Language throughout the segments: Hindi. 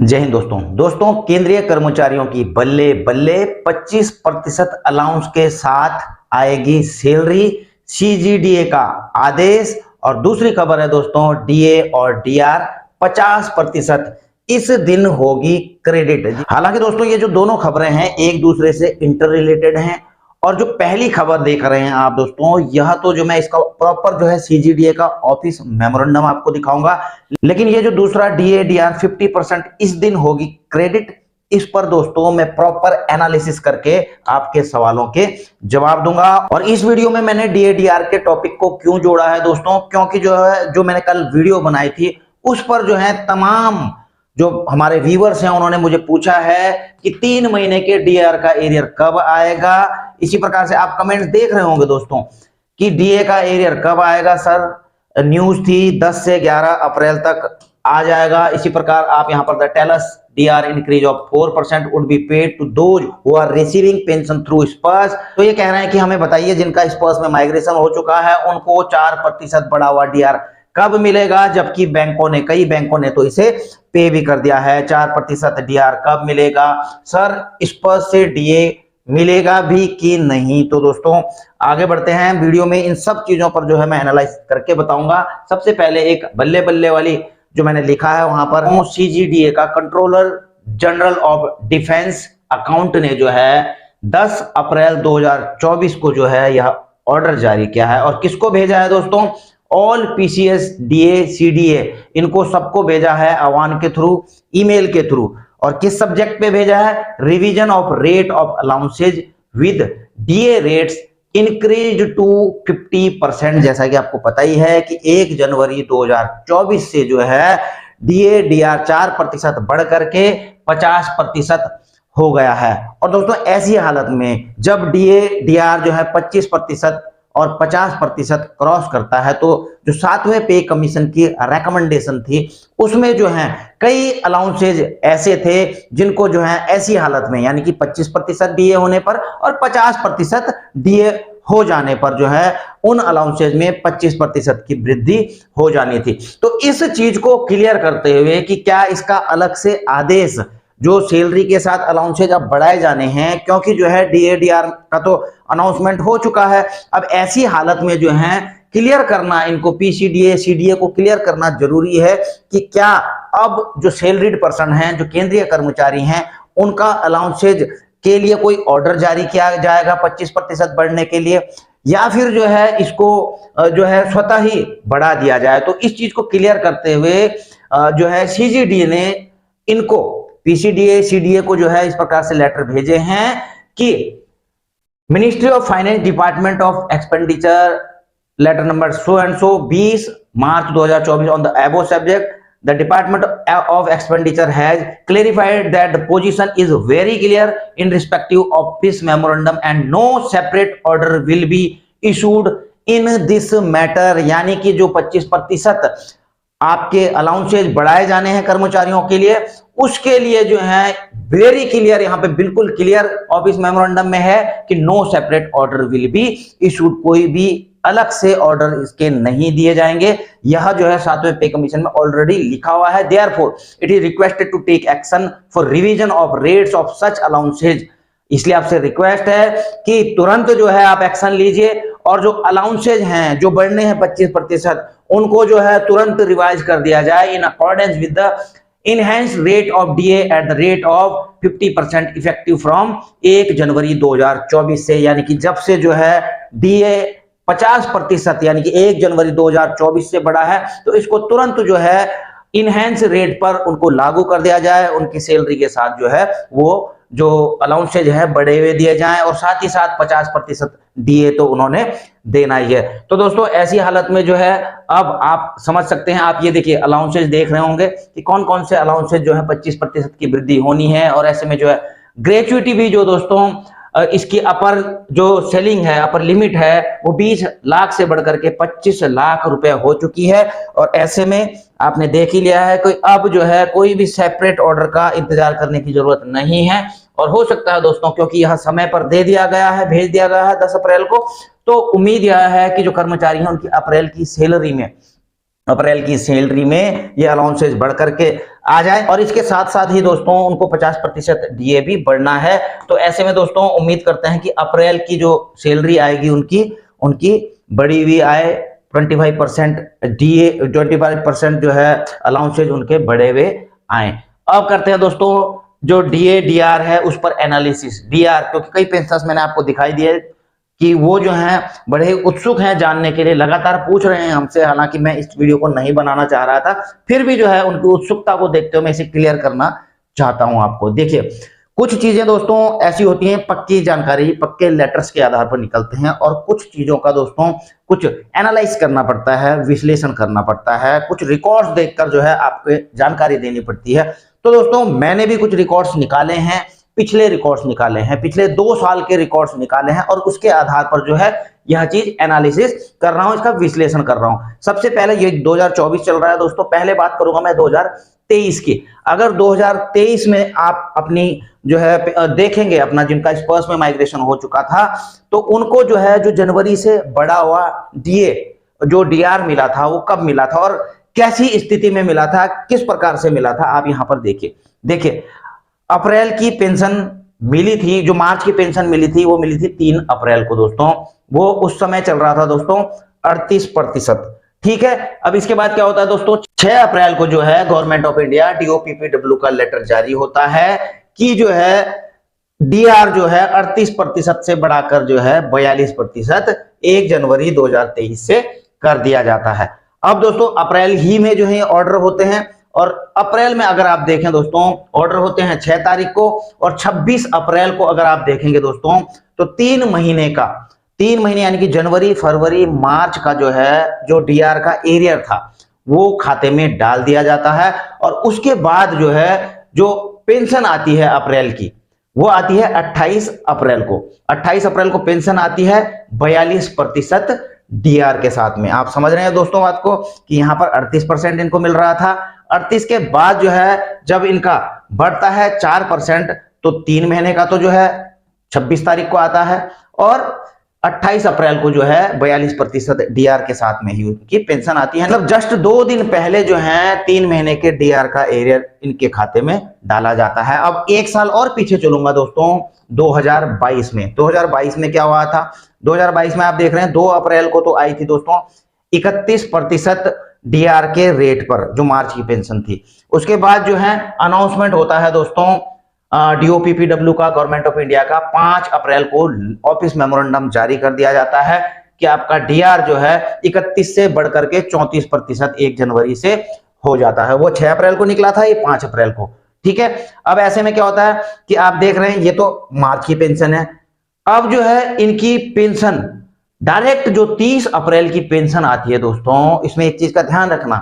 जय हिंद दोस्तों केंद्रीय कर्मचारियों की बल्ले बल्ले 25% अलाउंस के साथ आएगी सैलरी। सीजीडीए का आदेश। और दूसरी खबर है दोस्तों, डीए और डीआर 50% इस दिन होगी क्रेडिट। हालांकि दोस्तों ये जो दोनों खबरें हैं एक दूसरे से इंटर रिलेटेड हैं। और जो पहली खबर देख रहे हैं आप दोस्तों, यह तो जो मैं इसका प्रॉपर जो है सीजीडीए का ऑफिस मेमोरेंडम आपको दिखाऊंगा। लेकिन ये जो दूसरा डीए डीआर 50% इस दिन होगी क्रेडिट, इस पर दोस्तों मैं प्रॉपर एनालिसिस करके आपके सवालों के जवाब दूंगा। और इस वीडियो में मैंने डीए डीआर के टॉपिक को क्यों जोड़ा है दोस्तों, क्योंकि जो मैंने कल वीडियो बनाई थी उस पर जो है तमाम जो हमारे व्यूअर्स हैं उन्होंने मुझे पूछा है कि 3 महीने के डीआर का एरियर कब आएगा। इसी प्रकार से आप कमेंट्स देख रहे होंगे दोस्तों कि डीए का एरियर कब आएगा सर। न्यूज थी 10 से 11 अप्रैल तक आ जाएगा। इसी प्रकार आप यहां पर tell us DR increase of 4% would be paid to those who are receiving pension through Sparsh. तो ये कह रहे हैं कि हमें बताइए जिनका स्पर्श में माइग्रेशन हो चुका है उनको 4% बढ़ा हुआ डीआर कब मिलेगा, जबकि कई बैंकों ने तो इसे पे भी कर दिया है। 4% डीआर कब मिलेगा सर, स्पर्श से डीए मिलेगा भी कि नहीं। तो दोस्तों आगे बढ़ते हैं वीडियो में, इन सब चीजों पर जो है मैं एनालाइज करके बताऊंगा। सबसे पहले एक बल्ले बल्ले वाली जो मैंने लिखा है वहां पर सीजीडीए का controller general of defence account ने जो है 10 अप्रैल 2024 को जो है यह ऑर्डर जारी किया है। और किसको भेजा है दोस्तों, ऑल पीसीएस डीए सीडीए इनको सबको भेजा है आह्वान के थ्रू, ईमेल के थ्रू। और किस सब्जेक्ट पे भेजा है, revision of rate of allowances with DA rates increase to 50%। जैसा कि आपको पता ही है कि 1 जनवरी 2024 से जो है डीए डीआर 4% बढ़ करके 50% हो गया है। और दोस्तों ऐसी हालत में जब डीए डीआर जो है 25% और 50% क्रॉस करता है तो जो 7वें पे कमीशन की रेकमेंडेशन थी उसमें जो है कई अलाउंसेज ऐसे थे जिनको जो है ऐसी हालत में यानी कि 25% डीए होने पर और 50% डीए हो जाने पर जो है उन अलाउंसेज में 25% की वृद्धि हो जानी थी। तो इस चीज को क्लियर करते हुए कि क्या इसका अलग से आदेश जो सैलरी के साथ अलाउंसेज अब बढ़ाए जाने हैं, क्योंकि जो है डीए डीआर का तो अनाउंसमेंट हो चुका है। अब ऐसी हालत में जो है क्लियर करना, इनको पीसीडीए सीडीए को क्लियर करना जरूरी है कि क्या अब जो सैलरीड पर्सन हैं, जो केंद्रीय कर्मचारी हैं, उनका अलाउंसेज के लिए कोई ऑर्डर जारी किया जाएगा 25% बढ़ने के लिए, या फिर जो है इसको जो है स्वतः ही बढ़ा दिया जाए। तो इस चीज को क्लियर करते हुए जो है सीजीडीए ने इनको पीसीडीए सीडीए को जो है इस प्रकार से लेटर भेजे हैं कि Ministry of Finance Department of Expenditure letter number so and so 20 March 2024 on the above subject the Department of Expenditure has clarified that the position is very clear in respective of this memorandum and no separate order will be issued in this matter. यानी कि जो 25% आपके अलाउंसेज बढ़ाए जाने हैं कर्मचारियों के लिए, उसके लिए जो है वेरी क्लियर, यहां पे बिल्कुल क्लियर ऑफिस मेमोरेंडम में है कि no separate order will be issued, कोई भी अलग से ऑर्डर इसके नहीं दिए जाएंगे। यह जो है 7वें पे कमीशन में ऑलरेडी लिखा हुआ है। Therefore it is requested to take action for revision of rates of such allowances. इसलिए आपसे रिक्वेस्ट है कि तुरंत जो है आप एक्शन लीजिए और जो अलाउंसेज हैं जो बढ़ने हैं 25% उनको जो है तुरंत रिवाइज कर दिया जाए in accordance with the enhance rate of DA at the rate of 50% effective from 1 जनवरी 2024 से। यानी कि जब से जो है डीए 50% यानी कि 1 जनवरी 2024 से बढ़ा है तो इसको तुरंत जो है इनहेंस रेट पर उनको लागू कर दिया जाए, उनकी सैलरी के साथ जो है वो जो अलाउंसेज है बढ़े हुए दिए जाएं और साथ ही साथ 50% डीए तो उन्होंने देना ही है। तो दोस्तों ऐसी हालत में जो है अब आप समझ सकते हैं, आप ये देखिए अलाउंसेज देख रहे होंगे कि कौन कौन से अलाउंसेज जो है 25% की वृद्धि होनी है। और ऐसे में जो है ग्रेचुइटी भी जो दोस्तों इसकी अपर जो सेलिंग है, अपर लिमिट है वो 20 लाख से बढ़कर के 25 लाख रुपए हो चुकी है। और ऐसे में आपने देख ही लिया है कि अब जो है कोई भी सेपरेट ऑर्डर का इंतजार करने की जरूरत नहीं है। और हो सकता है दोस्तों क्योंकि यह समय पर दे दिया गया है, भेज दिया गया है 10 अप्रैल को, तो उम्मीद यह है कि जो कर्मचारी हैं उनकी अप्रैल की सैलरी में ये अलाउंसेज बढ़ करके आ जाए। और इसके साथ साथ ही दोस्तों उनको 50% डीए भी बढ़ना है। तो ऐसे में दोस्तों उम्मीद करते हैं कि अप्रैल की जो सैलरी आएगी उनकी उनकी बड़ी हुई आए, 25% डीए, 25% जो है अलाउंसेज उनके बढ़े हुए आए। अब करते हैं दोस्तों जो डीए डीआर है उस पर एनालिसिस। डीआर क्योंकि कई पेंशनर्स मैंने आपको दिखाई दिए कि वो जो है बड़े उत्सुक हैं जानने के लिए, लगातार पूछ रहे हैं हमसे, हालांकि मैं इस वीडियो को नहीं बनाना चाह रहा था, फिर भी जो है उनकी उत्सुकता को देखते हुए मैं इसे क्लियर करना चाहता हूं आपको। देखिए कुछ चीजें दोस्तों ऐसी होती हैं, पक्की जानकारी पक्के लेटर्स के आधार पर निकलते हैं, और कुछ चीजों का दोस्तों कुछ एनालाइज करना पड़ता है, विश्लेषण करना पड़ता है, कुछ रिकॉर्ड्स देखकर जो है आपको जानकारी देनी पड़ती है। तो दोस्तों मैंने भी कुछ रिकॉर्ड्स निकाले हैं, पिछले रिकॉर्ड्स निकाले हैं, पिछले 2 साल के रिकॉर्ड्स निकाले हैं, और उसके आधार पर जो है यह चीज एनालिसिस कर रहा हूं, इसका विश्लेषण कर रहा हूं। सबसे पहले ये 2024 चल रहा है दोस्तों, पहले बात करूंगा मैं 2023 की। अगर 2023 में आप अपनी जो है देखेंगे अपना जिनका स्पर्श में माइग्रेशन हो चुका था, तो उनको जो है जो जनवरी से बढ़ा हुआ डीए जो डीआर मिला था वो कब मिला था और कैसी स्थिति में मिला था, किस प्रकार से मिला था, आप यहां पर देखिए अप्रैल की पेंशन मिली थी, जो मार्च की पेंशन मिली थी वो मिली थी 3 अप्रैल को दोस्तों। वो उस समय चल रहा था दोस्तों 38%। ठीक है, अब इसके बाद क्या होता है दोस्तों, 6 अप्रैल को जो है गवर्नमेंट ऑफ इंडिया डीओपीपीडब्ल्यू का लेटर जारी होता है कि जो है डीआर जो है 38% से बढ़ाकर जो है 42% 1 जनवरी 2023 से कर दिया जाता है। अब दोस्तों अप्रैल ही में जो है ऑर्डर होते हैं, और अप्रैल में अगर आप देखें दोस्तों ऑर्डर होते हैं 6 तारीख को, और 26 अप्रैल को अगर आप देखेंगे दोस्तों तो 3 महीने यानी कि जनवरी फरवरी मार्च का जो है जो डीआर का एरियर था वो खाते में डाल दिया जाता है। और उसके बाद जो है जो पेंशन आती है अप्रैल की वो आती है 28 अप्रैल को। 28 अप्रैल को पेंशन आती है 42% डीआर के साथ में। आप समझ रहे हैं दोस्तों बात को कि यहां पर 38% इनको मिल रहा था। 38 के बाद जो है जब इनका बढ़ता है 4%, तो 3 महीने का तो जो है 26 तारीख को आता है, और 28 अप्रैल को जो है 42% डीआर के साथ में ही उनकी पेंशन आती है। मतलब जस्ट 2 दिन पहले जो है 3 महीने के डीआर का एरियर इनके खाते में डाला जाता है। अब 1 साल और पीछे चलूंगा दोस्तों 2022 में। 2022 में क्या हुआ था, 2022 में आप देख रहे हैं 2 अप्रैल को तो आई थी दोस्तों 31% डीआर के रेट पर जो मार्च की पेंशन थी। उसके बाद जो है अनाउंसमेंट होता है दोस्तों डीओपीपीडब्ल्यू का, गवर्नमेंट ऑफ इंडिया का, 5 अप्रैल को ऑफिस मेमोरेंडम जारी कर दिया जाता है कि आपका डीआर जो है 31 से बढ़कर के 34% 1 जनवरी से हो जाता है। वो 6 अप्रैल को निकला था, ये 5 अप्रैल को। ठीक है, अब ऐसे में क्या होता है कि आप देख रहे हैं ये तो मार्च की पेंशन है। अब जो है इनकी पेंशन डायरेक्ट जो 30 अप्रैल की पेंशन आती है दोस्तों, इसमें एक चीज का ध्यान रखना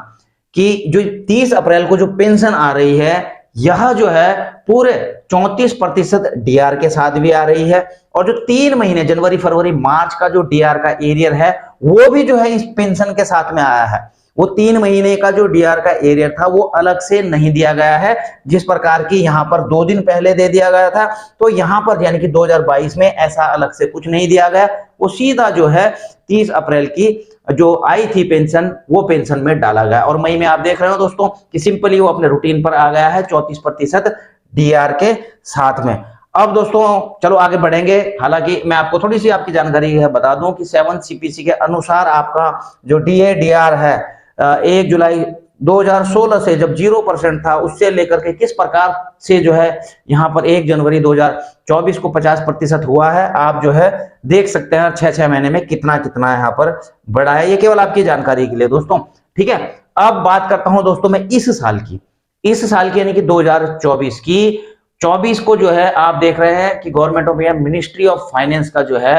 कि जो 30 अप्रैल को जो पेंशन आ रही है यह जो है पूरे 34% डीआर के साथ भी आ रही है, और जो 3 महीने जनवरी फरवरी मार्च का जो डीआर का एरियर है वो भी जो है इस पेंशन के साथ में आया है। वो 3 महीने का जो डीआर का एरियर था वो अलग से नहीं दिया गया है, जिस प्रकार की यहां पर 2 दिन पहले दे दिया गया था। तो यहां पर यानी कि 2022 में ऐसा अलग से कुछ नहीं दिया गया, वो सीधा जो है 30 अप्रैल की जो आई थी पेंशन वो पेंशन में डाला गया। और मई में आप देख रहे हो दोस्तों कि सिंपली वो अपने रूटीन पर आ गया है 34% डीआर के साथ में। अब दोस्तों चलो आगे बढ़ेंगे। हालांकि मैं आपको थोड़ी सी आपकी जानकारी है बता दूं कि 7 सीपीसी के अनुसार आपका जो डीए डीआर है 1 जुलाई 2016 से जब 0% था उससे लेकर के किस प्रकार से जो है यहाँ पर 1 जनवरी 2024 को 50% हुआ है, आप जो है देख सकते हैं 6 महीने में कितना कितना यहाँ पर बढ़ा है। ये केवल आपकी जानकारी के लिए दोस्तों। ठीक है, अब बात करता हूं दोस्तों मैं इस साल की यानी कि 2024 की। 24 को जो है आप देख रहे हैं कि government of India ministry of finance का जो है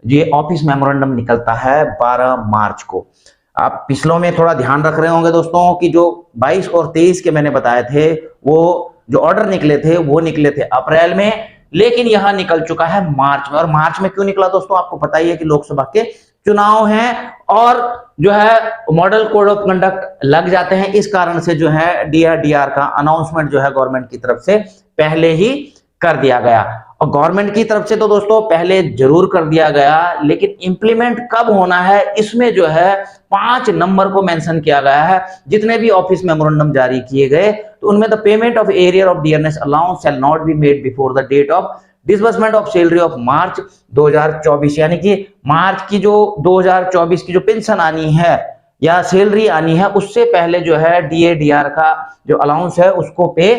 ये ऑफिस मेमोरेंडम निकलता है 12 मार्च को। आप पिछलों में थोड़ा ध्यान रख रहे होंगे दोस्तों कि जो 22 और 23 के मैंने बताए थे वो जो ऑर्डर निकले थे वो निकले थे अप्रैल में, लेकिन यहां निकल चुका है मार्च में। और मार्च में क्यों निकला दोस्तों, आपको पता ही है कि लोकसभा के चुनाव हैं और जो है मॉडल कोड ऑफ कंडक्ट लग जाते हैं। इस कारण से जो है डीआर का अनाउंसमेंट जो है गवर्नमेंट की तरफ से पहले ही कर दिया गया। और गवर्नमेंट की तरफ से तो दोस्तों पहले जरूर कर दिया गया, लेकिन इंप्लीमेंट कब होना है इसमें जो है 5 नंबर को मेंशन किया गया है। जितने भी ऑफिस मेमोरेंडम जारी किए गए तो उनमें the payment of arrear of dearness allowance shall not be made before the date of disbursement of salary of March 2024, यानी कि मार्च की जो 2024 की जो पेंशन आनी है या सैलरी आनी है उससे पहले जो है डीए डीआर का जो अलाउंस है उसको पे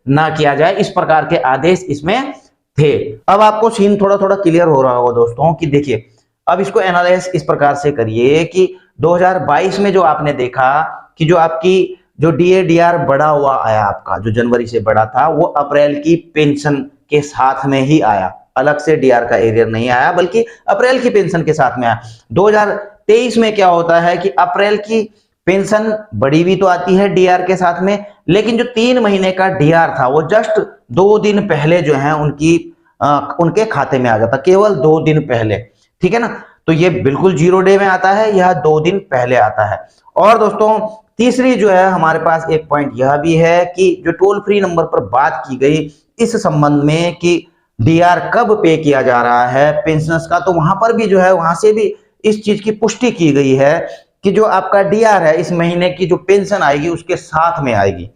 ना किया जाए। इस प्रकार के आदेश इसमें थे। अब आपको सीन थोड़ा थोड़ा क्लियर हो रहा होगा दोस्तों कि देखिए अब इसको एनालाइज इस प्रकार से करिए कि 2022 में जो आपने देखा कि जो आपकी जो डीए डीआर बढ़ा हुआ आया, आपका जो जनवरी से बढ़ा था वो अप्रैल की पेंशन के साथ में ही आया, अलग से डीआर का एरियर नहीं आया बल्कि अप्रैल की पेंशन के साथ में आया। 2023 में क्या होता है कि अप्रैल की पेंशन बढ़ी हुई तो आती है डीआर के साथ में, लेकिन जो 3 महीने का डीआर था वो जस्ट 2 दिन पहले जो है उनके खाते में आ जाता, केवल 2 दिन पहले, ठीक है ना। तो ये बिल्कुल 0 डे में आता है, यह 2 दिन पहले आता है। और दोस्तों तीसरी जो है हमारे पास एक पॉइंट यह भी है कि जो टोल फ्री नंबर पर बात की गई इस संबंध में कि डीआर कब पे किया जा रहा है पेंशनर्स का, तो वहां पर भी जो है वहां से भी इस चीज की पुष्टि की गई है कि जो आपका डीआर है इस महीने की जो पेंशन आएगी उसके साथ में आएगी।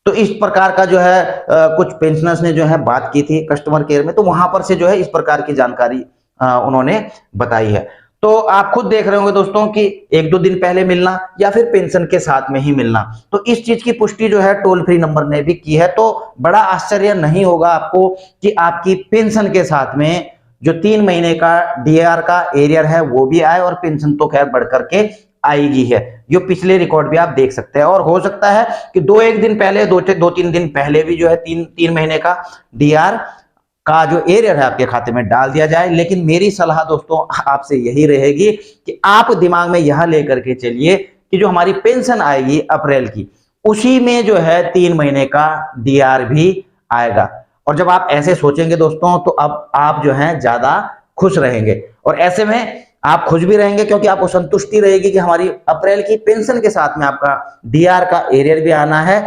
तो इस प्रकार का जो है कुछ पेंशनर्स ने जो है बात की थी कस्टमर केयर में, तो वहां पर से जो है इस प्रकार की जानकारी उन्होंने बताई है। तो आप खुद देख रहे होंगे दोस्तों कि 1-2 दिन पहले मिलना या फिर पेंशन के साथ में ही मिलना, तो इस चीज की पुष्टि जो है टोल फ्री नंबर ने भी की है। तो बड़ा आश्चर्य नहीं होगा आपको कि आपकी पेंशन के साथ में जो 3 महीने का डीआर का एरियर है वो भी आए, और पेंशन तो खैर बढ़ करके आएगी है। जो पिछले रिकॉर्ड भी आप देख सकते हैं, और हो सकता है कि 2-1 दिन पहले 2-3 दिन पहले भी जो है 3 महीने का डीआर का जो एरियर है आपके खाते में डाल दिया जाए। लेकिन मेरी सलाह दोस्तों आपसे यही रहेगी कि आप दिमाग में यह लेकर के चलिए कि जो हमारी पेंशन आएगी अप्रैल की उसी में जो है 3 महीने का डीआर भी आएगा। और जब आप ऐसे सोचेंगे दोस्तों तो अब आप जो है ज्यादा खुश रहेंगे, और ऐसे में आप खुश भी रहेंगे क्योंकि आपको संतुष्टि रहेगी कि हमारी अप्रैल की पेंशन के साथ में आपका डीआर का एरियर भी आना है।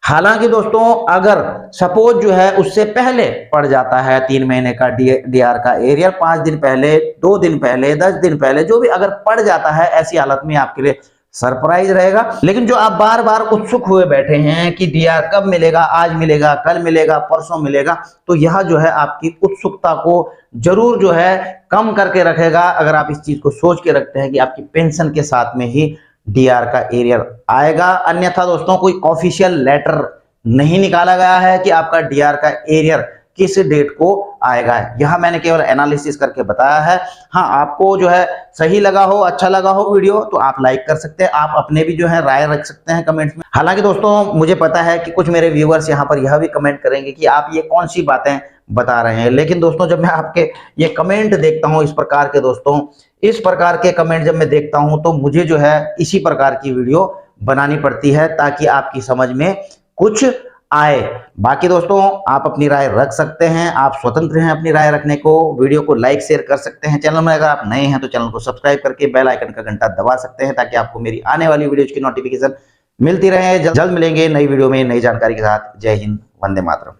हालांकि दोस्तों अगर सपोज जो है उससे पहले पड़ जाता है 3 महीने का डीआर का एरियर, 5 दिन पहले, 2 दिन पहले, 10 दिन पहले, जो भी अगर पड़ जाता है, ऐसी हालत में आपके लिए सरप्राइज रहेगा। लेकिन जो आप बार बार उत्सुक हुए बैठे हैं कि डीआर कब मिलेगा, आज मिलेगा, कल मिलेगा, परसों मिलेगा, तो यह जो है आपकी उत्सुकता को जरूर जो है कम करके रखेगा अगर आप इस चीज को सोच के रखते हैं कि आपकी पेंशन के साथ में ही डीआर का एरियर आएगा। अन्यथा दोस्तों कोई ऑफिशियल लेटर नहीं निकाला गया है कि आपका डीआर का एरियर किस डेट को आएगा, यह मैंने केवल एनालिसिस करके बताया है। हाँ, आपको जो है सही लगा हो, अच्छा लगा हो वीडियो, तो आप लाइक कर सकते हैं, आप अपने भी जो है राय रख सकते हैं कमेंट्स में। हालांकि दोस्तों मुझे पता है कि कुछ मेरे व्यूअर्स यहाँ पर यह भी कमेंट करेंगे कि आप ये कौन सी बातें बता रहे हैं, लेकिन दोस्तों जब मैं आपके ये कमेंट देखता हूँ इस प्रकार के, दोस्तों इस प्रकार के कमेंट जब मैं देखता हूँ तो मुझे जो है इसी प्रकार की वीडियो बनानी पड़ती है ताकि आपकी समझ में कुछ आए। बाकी दोस्तों आप अपनी राय रख सकते हैं, आप स्वतंत्र हैं अपनी राय रखने को। वीडियो को लाइक शेयर कर सकते हैं, चैनल में अगर आप नए हैं तो चैनल को सब्सक्राइब करके बेल आइकन का घंटा दबा सकते हैं ताकि आपको मेरी आने वाली वीडियोज की नोटिफिकेशन मिलती रहे। जल्द मिलेंगे नई वीडियो में नई जानकारी के साथ। जय हिंद, वंदे मातरम।